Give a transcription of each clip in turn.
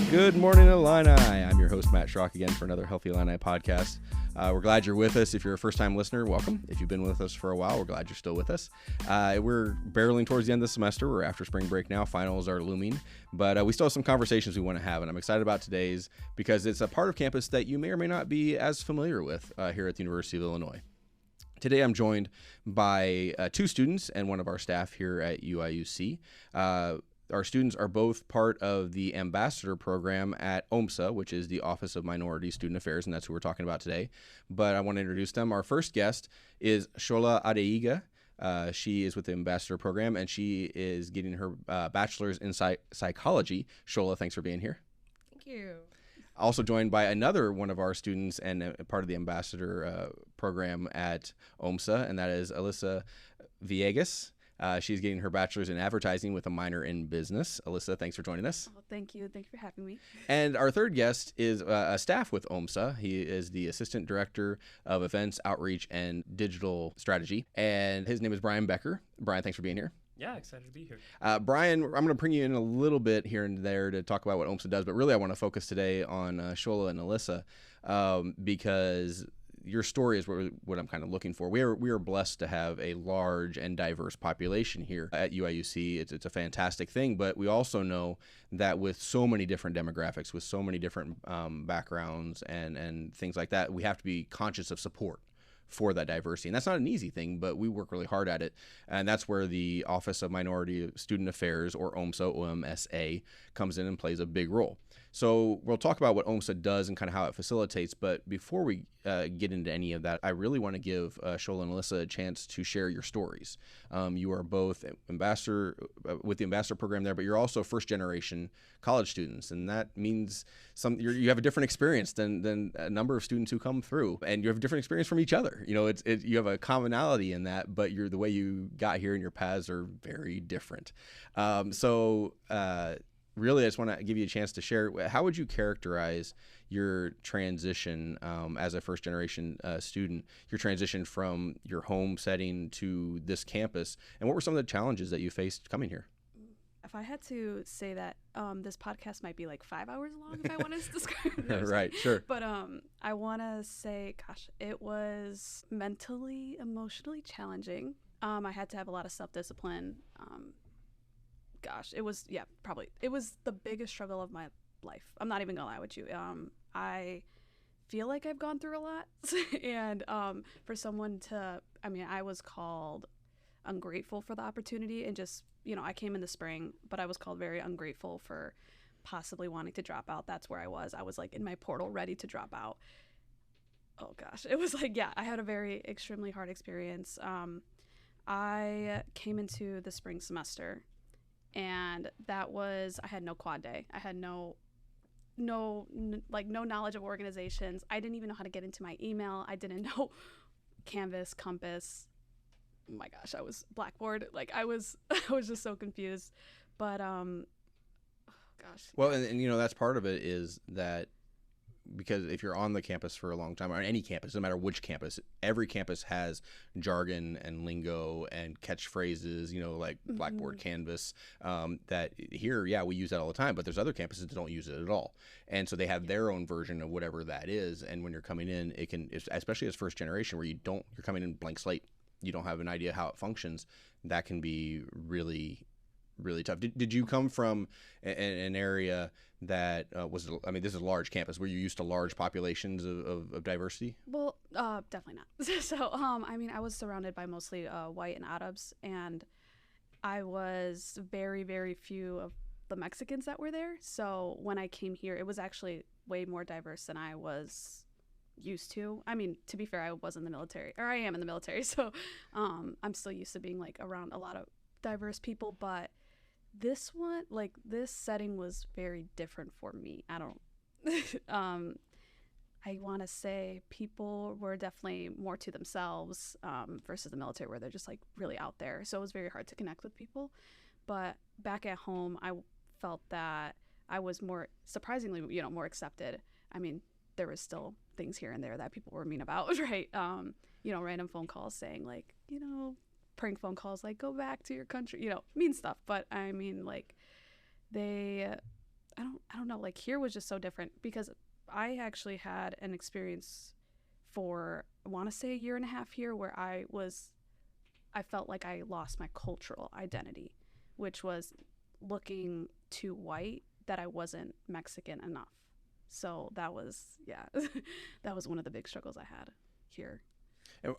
Good morning, Illini. I'm your host, Matt Schrock, again for another Healthy Illini podcast. We're glad you're with us. If you're a first-time listener, welcome. If you've been with us for a while, we're glad you're still with us. We're barreling towards the end of the semester. We're after spring break now. Finals are looming. But we still have some conversations we want to have, and I'm excited about today's because it's a part of campus that you may or may not be as familiar with here at the University of Illinois. Today, I'm joined by two students and one of our staff here at UIUC. Our students are both part of the ambassador program at OMSA, which is the Office of Minority Student Affairs, and that's who we're talking about today. But I want to introduce them. Our first guest is Shola Adeiga. She is with the ambassador program, and she is getting her bachelor's in psychology. Shola, thanks for being here. Thank you. Also joined by another one of our students and part of the ambassador program at OMSA, and that is Alyssa Villegas. She's getting her bachelor's in advertising with a minor in business. Alyssa, thanks for joining us. Oh, thank you. Thank you for having me. And our third guest is a staff with OMSA. He is the Assistant Director of Events, Outreach, and Digital Strategy. And his name is Brian Becker. Brian, thanks for being here. Yeah, excited to be here. Brian, I'm going to bring you in a little bit here and there to talk about what OMSA does, but really I want to focus today on Shola and Alyssa because your story is what I'm kind of looking for. We are blessed to have a large and diverse population here at UIUC. It's a fantastic thing, but we also know that with so many different demographics, with so many different backgrounds and things like that, we have to be conscious of support for that diversity. And that's not an easy thing, but we work really hard at it. And that's where the Office of Minority Student Affairs, or OMSA, comes in and plays a big role. So we'll talk about what OMSA does and kind of how it facilitates. But before we get into any of that, I really want to give Shola and Alyssa a chance to share your stories. You are both ambassador with the ambassador program there, but you're also first generation college students, and that means you have a different experience than a number of students who come through, and you have a different experience from each other. You know, you have a commonality in that, but the way you got here and your paths are very different. Really, I just want to give you a chance to share. How would you characterize your transition as a first-generation student, your transition from your home setting to this campus, and what were some of the challenges that you faced coming here? If I had to say that this podcast might be like 5 hours long if I want to describe. Right, sure. But I want to say, gosh, it was mentally, emotionally challenging. I had to have a lot of self-discipline. It was the biggest struggle of my life. I'm not even gonna lie with you. I feel like I've gone through a lot, and for someone I was called ungrateful for the opportunity, and just, I came in the spring, but I was called very ungrateful for possibly wanting to drop out. That's where I was. I was like in my portal ready to drop out. Oh gosh, it was like, I had a very extremely hard experience. I came into the spring semester, and I had no quad day. I had no knowledge of organizations. I didn't even know how to get into my email. I didn't know Canvas, Compass. Oh my gosh, I was Blackboard. Like I was just so confused. But oh gosh. Well, and that's part of it is that because if you're on the campus for a long time, or on any campus, no matter which campus, every campus has jargon and lingo and catchphrases, like Blackboard, Canvas, that here, we use that all the time, but there's other campuses that don't use it at all. And so they have their own version of whatever that is. And when you're coming in, it can, especially as first generation where you're coming in blank slate, you don't have an idea how it functions, that can be really, really tough. Did you come from an area that this is a large campus? Were you used to large populations of diversity? Well, definitely not. So, I was surrounded by mostly white and Arabs, and I was very, very few of the Mexicans that were there. So when I came here, it was actually way more diverse than I was used to. To be fair, I was in the military, or I am in the military, so I'm still used to being around a lot of diverse people, but this setting was very different for me. I want to say people were definitely more to themselves versus the military, where they're just really out there. So it was very hard to connect with people. But back at home, I felt that I was surprisingly more accepted. There was still things here and there that people were mean about, right? Random phone calls saying prank phone calls go back to your country, mean stuff. But I don't know, like here was just so different because I actually had an experience for, I want to say, a year and a half here where I felt like I lost my cultural identity, which was looking too white, that I wasn't Mexican enough. So that was, yeah, that was one of the big struggles I had here.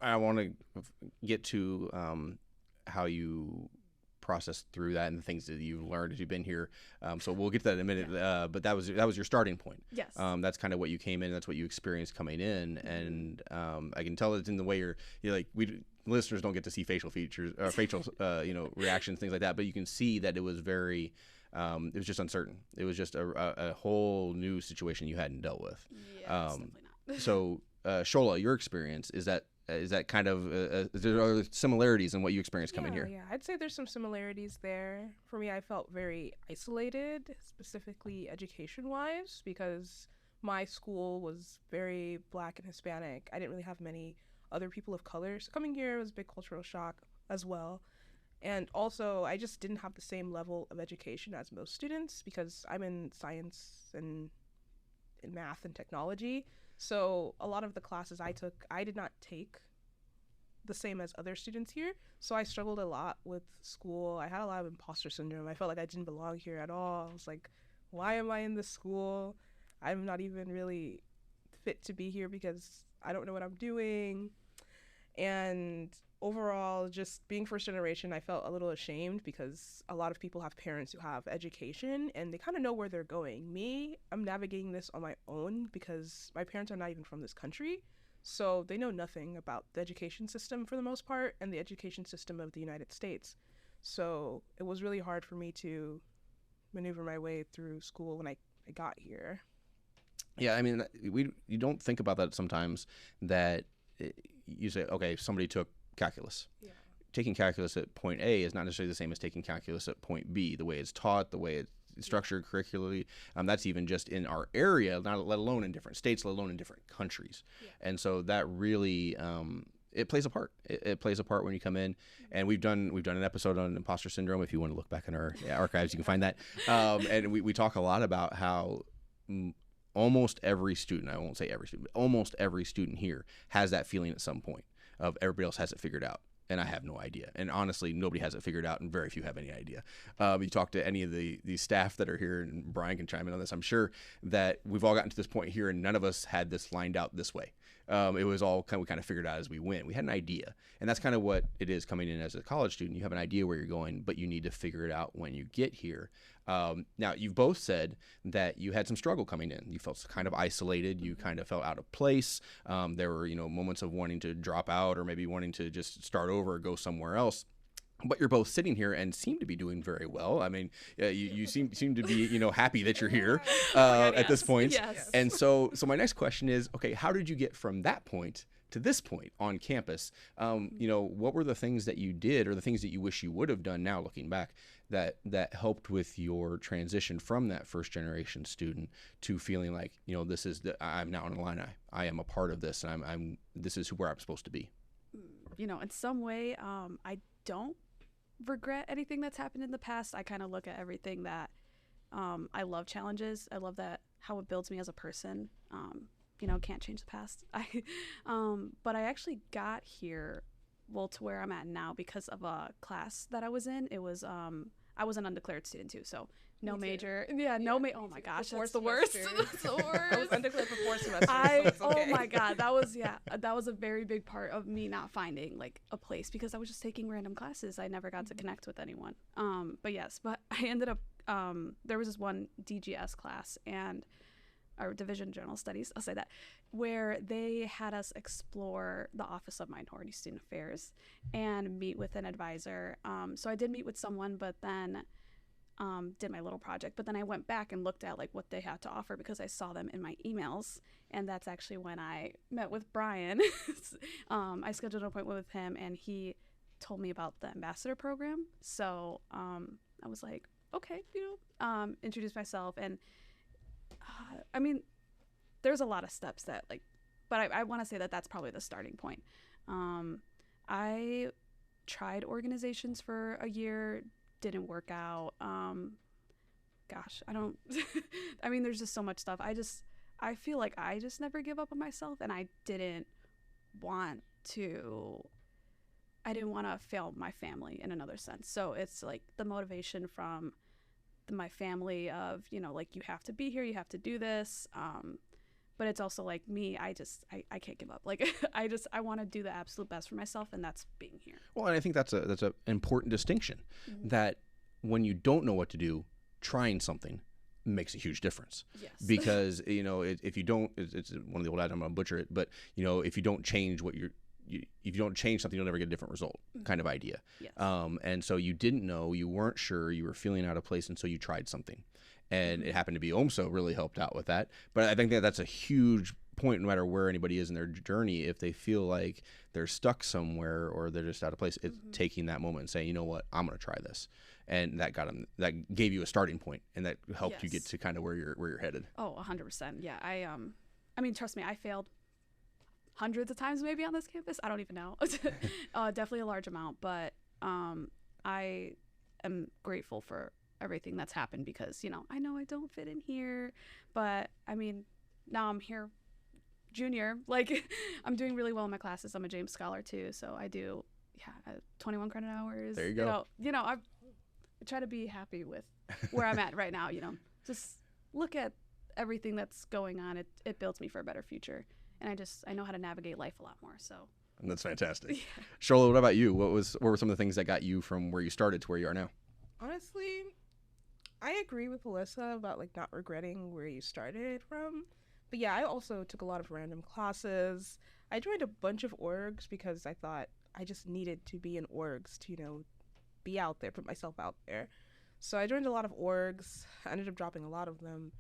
I want to get to how you process through that and the things that you've learned as you've been here. So we'll get to that in a minute. Yeah. But that was your starting point. Yes. That's kind of what you came in. That's what you experienced coming in, and I can tell it's in the way you're like listeners don't get to see facial features, facial reactions, things like that. But you can see that it was very. It was just uncertain. It was just a whole new situation you hadn't dealt with. Yeah, definitely not. So, Shola, your experience is that kind of there are similarities in what you experienced coming here? Yeah, I'd say there's some similarities there. For me, I felt very isolated, specifically education-wise, because my school was very Black and Hispanic. I didn't really have many other people of color. So coming here was a big cultural shock as well. And also, I just didn't have the same level of education as most students because I'm in science and in math and technology. So a lot of the classes I took, I did not take the same as other students here. So I struggled a lot with school. I had a lot of imposter syndrome. I felt like I didn't belong here at all. I was like, why am I in this school? I'm not even really fit to be here because I don't know what I'm doing. And overall, just being first generation, I felt a little ashamed because a lot of people have parents who have education and they kind of know where they're going. Me, I'm navigating this on my own because my parents are not even from this country. So they know nothing about the education system for the most part and the education system of the United States. So it was really hard for me to maneuver my way through school when I got here. Yeah, I mean, you don't think about that sometimes, that you say, okay, somebody took calculus. Yeah. Taking calculus at point A is not necessarily the same as taking calculus at point B. The way it's taught, the way it's structured curricularly, that's even just in our area, not let alone in different states, let alone in different countries. Yeah. And so that really it plays a part. It plays a part when you come in, and we've done an episode on imposter syndrome. If you want to look back in our archives, you can find that. And we talk a lot about how almost every student, I won't say every student, but almost every student here has that feeling at some point of everybody else has it figured out, and I have no idea. And honestly, nobody has it figured out, and very few have any idea. You talk to any of the staff that are here, and Brian can chime in on this, I'm sure, that we've all gotten to this point here, and none of us had this lined out this way. It was all we kind of figured out as we went. We had an idea, and that's kind of what it is coming in as a college student. You have an idea where you're going, but you need to figure it out when you get here. Now, you've both said that you had some struggle coming in. You felt kind of isolated. You kind of felt out of place. There were, moments of wanting to drop out or maybe wanting to just start over or go somewhere else. But you're both sitting here and seem to be doing very well. I mean, you seem to be, happy that you're here at this point. Yes. And so my next question is, okay, how did you get from that point to this point on campus? What were the things that you did or the things that you wish you would have done now looking back that helped with your transition from that first generation student to feeling like, this is I'm now in Illini. I am a part of this, and this is where I'm supposed to be. In some way, I don't regret anything that's happened in the past. I kind of look at everything that I love challenges. I love that how it builds me as a person. Can't change the past. But I actually got here, to where I'm at now because of a class that I was in. It was I was an undeclared student too, so no major. Oh my gosh, that's the worst. That's the worst. I was undeclared for 4 semesters. So it's okay. Oh my god, that was a very big part of me not finding like a place because I was just taking random classes. I never got to connect with anyone. But I ended up there was this one DGS class and our Division of General Studies, I'll say that, where they had us explore the Office of Minority Student Affairs and meet with an advisor. So I did meet with someone, but then did my little project. But then I went back and looked at like what they had to offer because I saw them in my emails. And that's actually when I met with Brian. I scheduled an appointment with him, and he told me about the ambassador program. So I was like, okay, introduce myself. And there's a lot of steps that but I want to say that that's probably the starting point. I tried organizations for a year, didn't work out. gosh, I don't, I mean, there's just so much stuff. I feel like I just never give up on myself, and I didn't want to, fail my family in another sense. So it's like the motivation from my family of, you know, like, you have to be here, you have to do this. But it's also like me, I can't give up. Like, I want to do the absolute best for myself, and that's being here. Well, and I think that's an important distinction, that when you don't know what to do, trying something makes a huge difference. Yes. Because, you know, if you don't, it's one of the old items, I'm going to butcher it, but, you know, if you don't change if you don't change something, you'll never get a different result, kind of idea. Yes. And so you didn't know, you weren't sure, you were feeling out of place, and so you tried something. And it happened to be OMSA really helped out with that. But I think that's a huge point, no matter where anybody is in their journey. If they feel like they're stuck somewhere or they're just out of place, it's taking that moment and saying, you know what, I'm going to try this. And that that gave you a starting point, and that helped you get to kind of where you're headed. Oh, 100%. Yeah. I mean, trust me, I failed hundreds of times maybe on this campus. I don't even know. Definitely a large amount, but I am grateful for everything that's happened, because, you know I don't fit in here, but I mean, now I'm here, junior, like, I'm doing really well in my classes. I'm a James Scholar too, so I do 21 credit hours. There you go. You know, I try to be happy with where I'm at right now. You know, just look at everything that's going on. It builds me for a better future, and I know how to navigate life a lot more. So. And that's fantastic. Yeah. Charlotte, what about you? What were some of the things that got you from where you started to where you are now? Honestly, I agree with Alyssa about, like, not regretting where you started from. But yeah, I also took a lot of random classes. I joined a bunch of orgs because I thought I just needed to be in orgs to, you know, be out there, put myself out there. So I joined a lot of orgs. I ended up dropping a lot of them.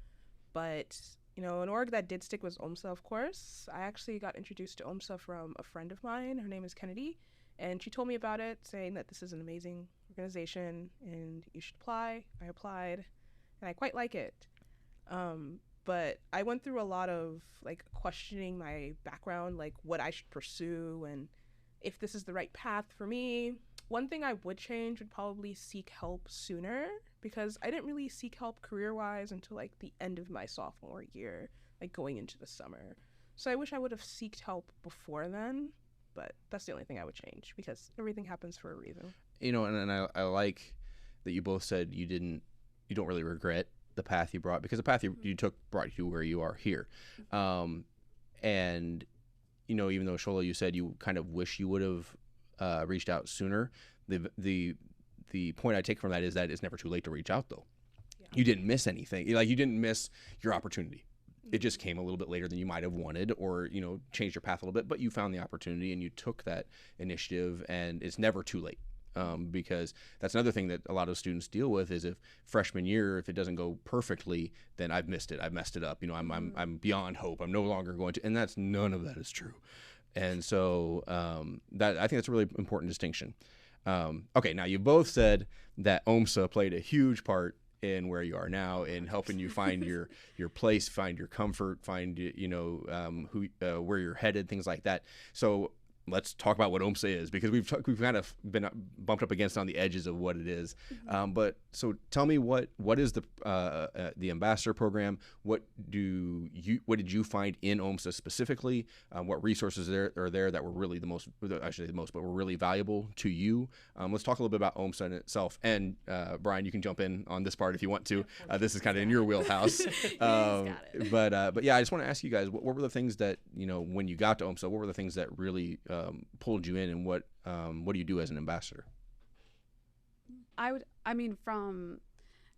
But, you know, an org that did stick was OMSA, of course. I actually got introduced to OMSA from a friend of mine. Her name is Kennedy. And she told me about it, saying that this is an amazing organization and you should apply. I applied, and I quite like it. But I went through a lot of, like, questioning my background, like what I should pursue and if this is the right path for me. One thing I would change would probably seek help sooner, because I didn't really seek help career-wise until, like, the end of my sophomore year, like going into the summer. So I wish I would have sought help before then. But that's the only thing I would change, because everything happens for a reason. You know, and I like that you both said you don't really regret the path you brought, because the path you took brought you to where you are here. And, you know, even though, Shola, you said you kind of wish you would have reached out sooner, the point I take from that is that it's never too late to reach out, though. Yeah. You didn't miss anything. Like, you didn't miss your opportunity. It just came a little bit later than you might have wanted, or, you know, changed your path a little bit, but you found the opportunity and you took that initiative, and it's never too late. Because that's another thing that a lot of students deal with is, if freshman year, if it doesn't go perfectly, then I've missed it. I've messed it up. You know, I'm beyond hope. I'm no longer going to, and none of that is true. And so that, I think that's a really important distinction. Okay. Now, you both said that OMSA played a huge part in where you are now, in helping you find your place, find your comfort, find, you know, where you're headed, things like that. So let's talk about what OMSA is, because we've kind of been bumped up against on the edges of what it is. But so tell me, what is the ambassador program? What did you find in OMSA specifically? What resources are there that were really but were really valuable to you? Let's talk a little bit about OMSA in itself. And Brian, you can jump in on this part if you want to. This is kind of in your wheelhouse. But yeah, I just want to ask you guys, what were the things that, you know, when you got to OMSA, what were the things that really pulled you in, and what do you do as an ambassador? I mean, from,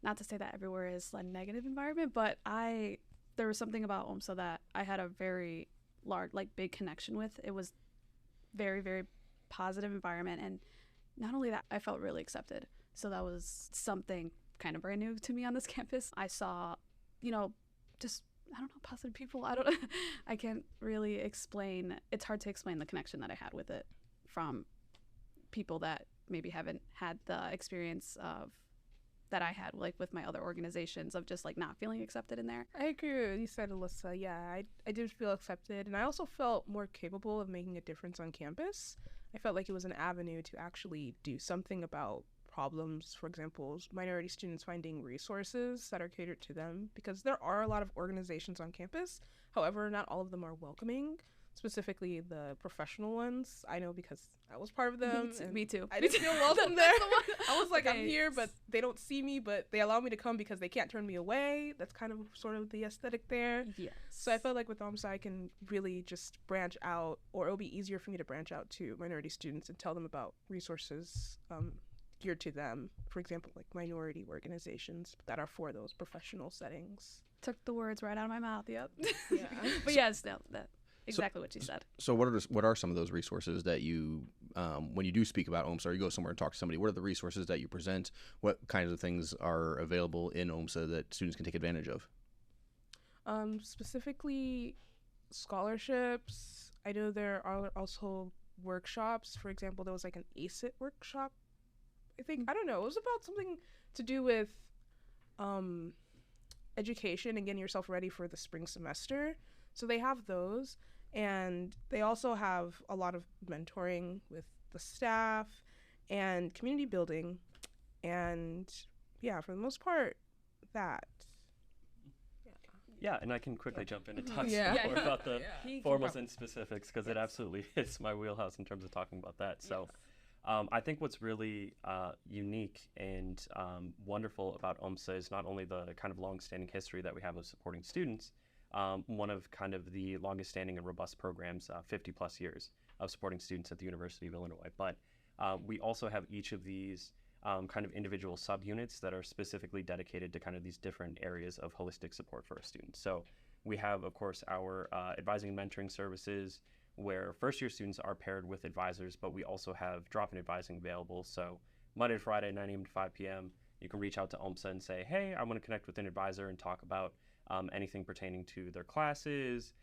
not to say that everywhere is a negative environment, but there was something about OMSA that I had a very large, like, big connection with. It was very, very positive environment, and not only that, I felt really accepted. So that was something kind of brand new to me on this campus. I saw, you know, just, I don't know, positive people. I can't really explain. It's hard to explain the connection that I had with it from people that maybe haven't had the experience of that I had, like, with my other organizations, of just, like, not feeling accepted in there. I agree with what you said, Alyssa. Yeah, I did feel accepted, and I also felt more capable of making a difference on campus. I felt like it was an avenue to actually do something about problems, for example, minority students finding resources that are catered to them, because there are a lot of organizations on campus. However, not all of them are welcoming, specifically the professional ones. I know because I was part of them. Me too. I didn't feel welcome there. I was like, Okay. I'm here, but they don't see me, but they allow me to come because they can't turn me away. That's kind of sort of the aesthetic there. Yes. So I felt like with OMSA, I can really just branch out, or it'll be easier for me to branch out to minority students and tell them about resources geared to them. For example, like minority organizations that are for those professional settings. Took the words right out of my mouth. Yep. Yeah. But yes, no, that exactly what you said. So what are some of those resources that you, when you do speak about OMSA or you go somewhere and talk to somebody, what are the resources that you present? What kinds of things are available in OMSA that students can take advantage of? Specifically scholarships. I know there are also workshops. For example, there was like an ACIT workshop, I think. I don't know. It was about something to do with education and getting yourself ready for the spring semester. So they have those, and they also have a lot of mentoring with the staff and community building, and yeah, for the most part, that. Yeah, and I can quickly jump in and talk Yeah. more about the He can formals prob- and specifics, because it absolutely hits my wheelhouse in terms of talking about that. So I think what's really unique and wonderful about OMSA is not only the kind of long-standing history that we have of supporting students, one of kind of the longest-standing and robust programs, 50 plus years of supporting students at the University of Illinois, but we also have each of these kind of individual subunits that are specifically dedicated to kind of these different areas of holistic support for our students. So we have, of course, our advising and mentoring services, where first-year students are paired with advisors, but we also have drop-in advising available. So Monday to Friday, 9 a.m. to 5 p.m., you can reach out to OMSA and say, hey, I want to connect with an advisor and talk about anything pertaining to their classes,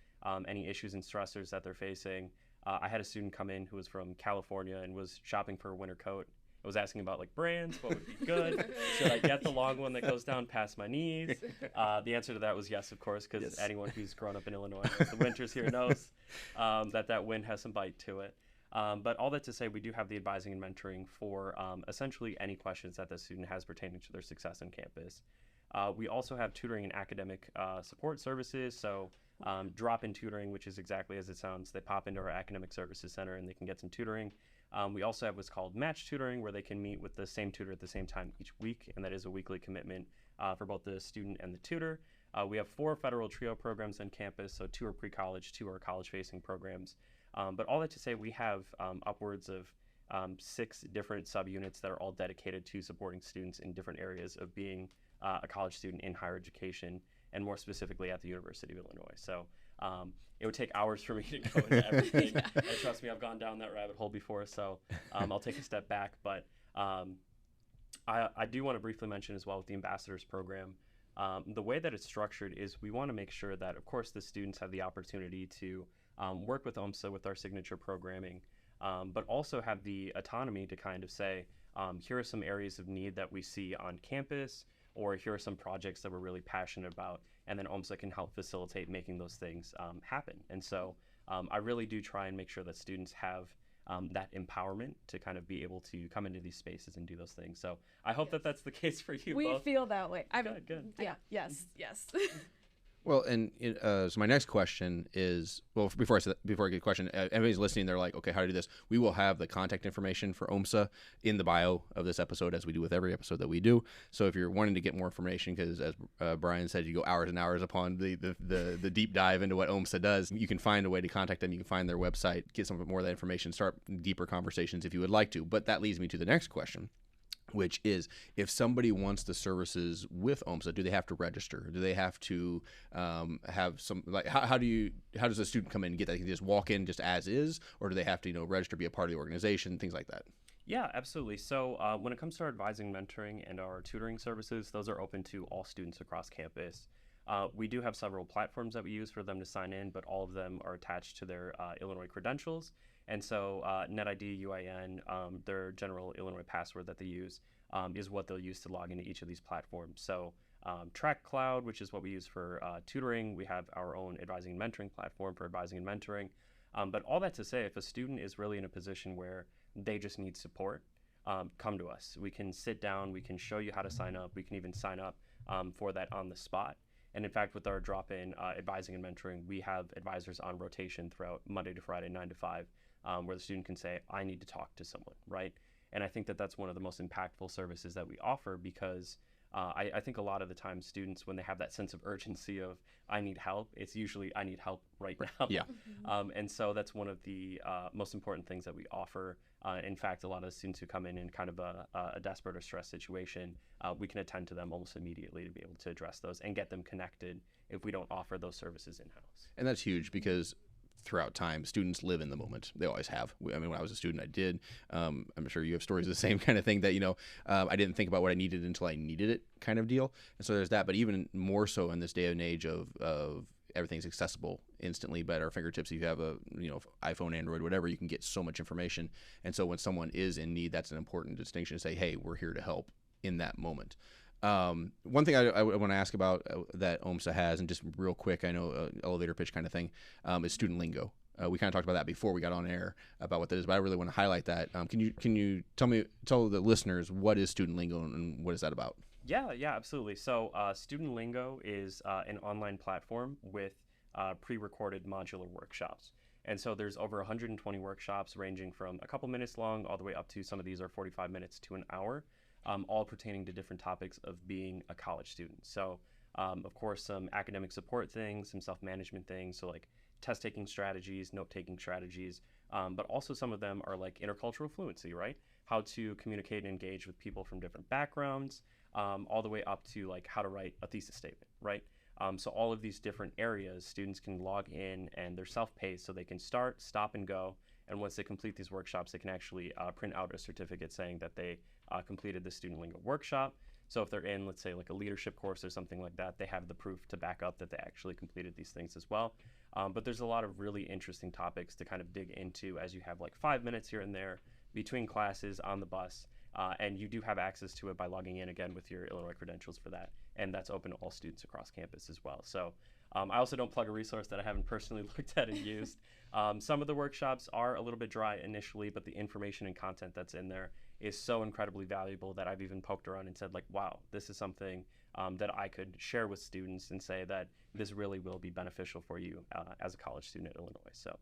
any issues and stressors that they're facing. I had a student come in who was from California and was shopping for a winter coat. I was asking about like brands, what would be good? Should I get the long one that goes down past my knees? The answer to that was yes, of course, because anyone who's grown up in Illinois, the winters here knows that wind has some bite to it. But all that to say, we do have the advising and mentoring for essentially any questions that the student has pertaining to their success on campus. We also have tutoring and academic support services. So drop-in tutoring, which is exactly as it sounds. They pop into our academic services center and they can get some tutoring. We also have what's called match tutoring, where they can meet with the same tutor at the same time each week, and that is a weekly commitment for both the student and the tutor. We have 4 federal TRIO programs on campus, so 2 are pre-college, 2 are college-facing programs. But all that to say, we have upwards of 6 different subunits that are all dedicated to supporting students in different areas of being a college student in higher education, and more specifically at the University of Illinois. So it would take hours for me to go into everything. And trust me, I've gone down that rabbit hole before, so I'll take a step back. But I do want to briefly mention as well with the Ambassadors Program, the way that it's structured is we want to make sure that, of course, the students have the opportunity to work with OMSA with our signature programming, but also have the autonomy to kind of say, here are some areas of need that we see on campus, or here are some projects that we're really passionate about, and then OMSA can help facilitate making those things happen. And so I really do try and make sure that students have that empowerment to kind of be able to come into these spaces and do those things. So I hope that that's the case for you We both. feel that way. Good. Yeah. Yes. Well, and so my next question is, well, before I get a question, everybody's listening, they're like, okay, how to do this? We will have the contact information for OMSA in the bio of this episode, as we do with every episode that we do. So if you're wanting to get more information, because as Brian said, you go hours and hours upon the deep dive into what OMSA does, you can find a way to contact them. You can find their website, get some more of that information, start deeper conversations if you would like to. But that leads me to the next question, which is, if somebody wants the services with OMSA, do they have to register? Do they have to have some, like, how does a student come in and get that? Can they just walk in just as is, or do they have to, register, be a part of the organization, things like that? Yeah, absolutely. So when it comes to our advising, mentoring, and our tutoring services, those are open to all students across campus. We do have several platforms that we use for them to sign in, but all of them are attached to their Illinois credentials. And so NetID, UIN, their general Illinois password that they use is what they'll use to log into each of these platforms. So Track Cloud, which is what we use for tutoring. We have our own advising and mentoring platform for advising and mentoring. But all that to say, if a student is really in a position where they just need support, come to us. We can sit down, we can show you how to sign up, we can even sign up for that on the spot. And in fact, with our drop-in advising and mentoring, we have advisors on rotation throughout Monday to Friday, 9 to 5, where the student can say, I need to talk to someone, right? And I think that that's one of the most impactful services that we offer, because I think a lot of the time students, when they have that sense of urgency of, I need help, it's usually, I need help right now. Yeah. And so that's one of the most important things that we offer. In fact, a lot of the students who come in kind of a desperate or stressed situation, we can attend to them almost immediately to be able to address those and get them connected if we don't offer those services in-house. And that's huge, because throughout time, students live in the moment. They always have. I mean, when I was a student, I did. I'm sure you have stories of the same kind of thing, that, I didn't think about what I needed until I needed it kind of deal. And so there's that. But even more so in this day and age of everything's accessible instantly, but at our fingertips. If you have a iPhone, Android, whatever, you can get so much information. And so when someone is in need, that's an important distinction to say, hey, we're here to help in that moment. One thing I want to ask about that OMSA has, and just real quick, I know elevator pitch kind of thing, is student lingo. We kind of talked about that before we got on air about what that is, but I really want to highlight that. Can you tell the listeners, what is student lingo and what is that about? Yeah, absolutely. So Student Lingo is an online platform with pre-recorded modular workshops. And so there's over 120 workshops ranging from a couple minutes long all the way up to, some of these are 45 minutes to an hour, all pertaining to different topics of being a college student. So of course, some academic support things, some self-management things, so like test-taking strategies, note-taking strategies, but also some of them are like intercultural fluency, right? How to communicate and engage with people from different backgrounds, all the way up to like how to write a thesis statement, right? So all of these different areas, students can log in and they're self-paced, so they can start, stop, and go. And once they complete these workshops, they can actually print out a certificate saying that they completed the Student Lingo workshop. So if they're in, let's say, like a leadership course or something like that, they have the proof to back up that they actually completed these things as well. But there's a lot of really interesting topics to kind of dig into, as you have like 5 minutes here and there between classes on the bus. And you do have access to it by logging in again with your Illinois credentials for that. And that's open to all students across campus as well. So I also don't plug a resource that I haven't personally looked at and used. Some of the workshops are a little bit dry initially, but the information and content that's in there is so incredibly valuable that I've even poked around and said, like, wow, this is something that I could share with students and say that this really will be beneficial for you as a college student at Illinois. So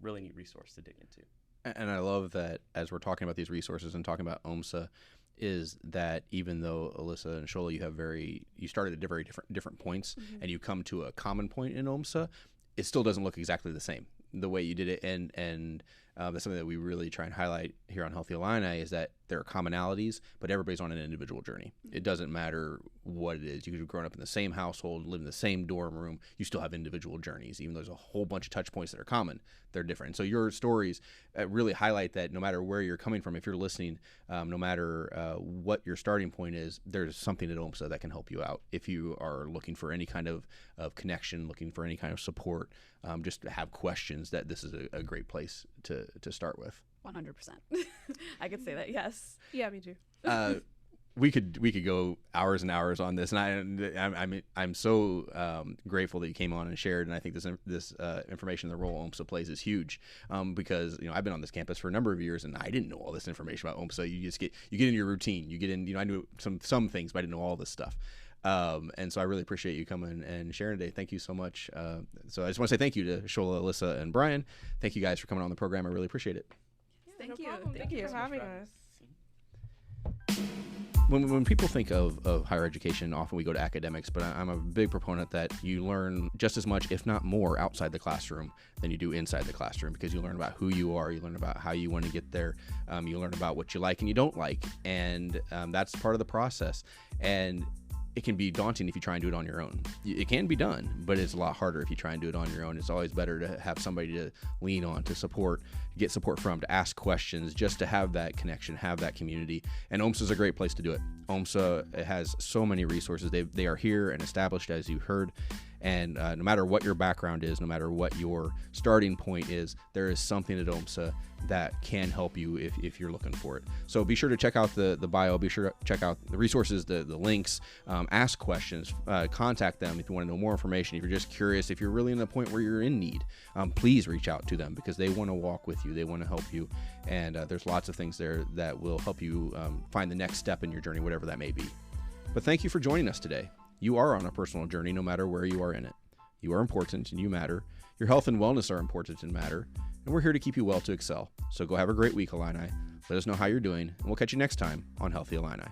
really neat resource to dig into. And I love that as we're talking about these resources and talking about OMSA, is that even though Alyssa and Shola, you started at very different points, and you come to a common point in OMSA, it still doesn't look exactly the same the way you did it. And that's something that we really try and highlight here on Healthy Illini, is that there are commonalities, but everybody's on an individual journey. It doesn't matter what it is. You could have grown up in the same household, live in the same dorm room. You still have individual journeys, even though there's a whole bunch of touch points that are common. They're different. So your stories really highlight that no matter where you're coming from, if you're listening, no matter what your starting point is, there's something at OMSA that can help you out. If you are looking for any kind of connection, looking for any kind of support, just to have questions, that this is a great place to start with. 100%. I could say that, yes. Yeah, me too. We could go hours and hours on this, and I'm so grateful that you came on and shared. And I think this information, the role OMSA plays, is huge, because I've been on this campus for a number of years, and I didn't know all this information about OMSA. You get in your routine, you get in. I knew some things, but I didn't know all this stuff. And so I really appreciate you coming and sharing today. Thank you so much. So I just want to say thank you to Shola, Alyssa, and Brian. Thank you guys for coming on the program. I really appreciate it. Thank No you. problem. Thank you for having us. When people think of higher education, often we go to academics, but I'm a big proponent that you learn just as much, if not more, outside the classroom than you do inside the classroom, because you learn about who you are, you learn about how you want to get there, you learn about what you like and you don't like, and that's part of the process. And it can be daunting if you try and do it on your own. It can be done, but it's a lot harder if you try and do it on your own. It's always better to have somebody to lean on, to get support from, to ask questions, just to have that connection, have that community. And OMSA is a great place to do it. OMSA has so many resources. They are here and established, as you heard. And no matter what your background is, no matter what your starting point is, there is something at OMSA that can help you if you're looking for it. So be sure to check out the bio. Be sure to check out the resources, the links, ask questions, contact them if you want to know more information. If you're just curious, if you're really in a point where you're in need, please reach out to them because they want to walk with you. They want to help you. And there's lots of things there that will help you find the next step in your journey, whatever that may be. But thank you for joining us today. You are on a personal journey no matter where you are in it. You are important and you matter. Your health and wellness are important and matter. And we're here to keep you well to excel. So go have a great week, Illini. Let us know how you're doing, and we'll catch you next time on Healthy Illini.